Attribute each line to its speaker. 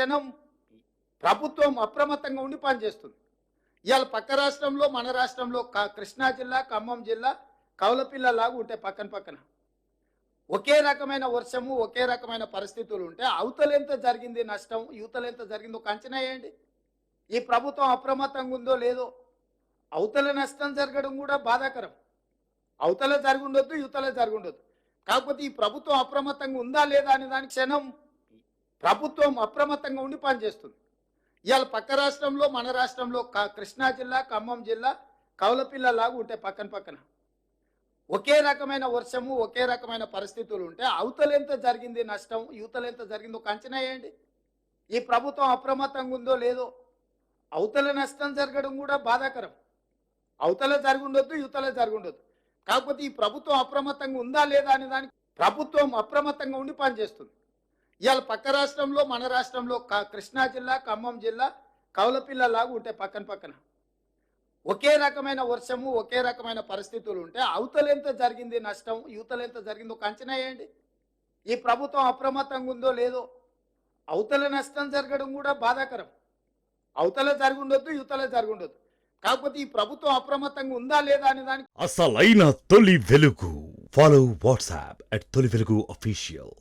Speaker 1: క్షణం ప్రభుత్వం అప్రమత్తంగా ఉండి పనిచేస్తుంది. ఇవాళ పక్క రాష్ట్రంలో మన రాష్ట్రంలో కృష్ణా జిల్లా, ఖమ్మం జిల్లా కౌలపిల్లలాగా ఉంటాయి పక్కన పక్కన. ఒకే రకమైన వర్షము, ఒకే రకమైన పరిస్థితులు ఉంటే అవతలెంత జరిగింది నష్టం, యువతలెంత జరిగిందో ఒక అంచనా వేయండి. ఈ ప్రభుత్వం అప్రమత్తంగా ఉందో లేదో. అవతల నష్టం జరగడం కూడా బాధాకరం. అవతల జరుగుండొద్దు, యువతల జరుగుండొద్దు. కాకపోతే ఈ ప్రభుత్వం అప్రమత్తంగా ఉందా లేదా అనే దానికి క్షణం ప్రభుత్వం అప్రమత్తంగా ఉండి పనిచేస్తుంది. ఇవాళ పక్క రాష్ట్రంలో మన రాష్ట్రంలో కృష్ణా జిల్లా, ఖమ్మం జిల్లా కౌలపిల్లలాగా ఉంటాయి పక్కన పక్కన. ఒకే రకమైన వర్షము, ఒకే రకమైన పరిస్థితులు ఉంటే అవతలెంత జరిగింది నష్టం, యువతలెంత జరిగిందో ఒక అంచనా వేయండి. ఈ ప్రభుత్వం అప్రమత్తంగా ఉందో లేదో. అవతల నష్టం జరగడం కూడా బాధాకరం. అవతల జరుగుండొద్దు, యువతల జరుగుండొద్దు. కాకపోతే ఈ ప్రభుత్వం అప్రమత్తంగా ఉందా లేదా అనే దానికి ప్రభుత్వం అప్రమత్తంగా ఉండి పనిచేస్తుంది. ఇవాళ పక్క రాష్ట్రంలో మన రాష్ట్రంలో కృష్ణా జిల్లా, ఖమ్మం జిల్లా కౌలపిల్లలాగా ఉంటాయి పక్కన పక్కన. ఒకే రకమైన వర్షము, ఒకే రకమైన పరిస్థితులు ఉంటే అవతలెంత జరిగింది నష్టం, యువతలెంత జరిగిందో ఒక అంచనా వేయండి. ఈ ప్రభుత్వం అప్రమత్తంగా ఉందో లేదో. అవతల నష్టం జరగడం కూడా బాధాకరం. అవతల జరుగుండొద్దు, యువతల జరుగుండొద్దు. కాకపోతే ఈ ప్రభుత్వం అప్రమత్తంగా ఉందా లేదా అనే దానికి
Speaker 2: అసలైన తొలి వెలుగు. ఫాలో వాట్సాప్ @తొలి వెలుగు official.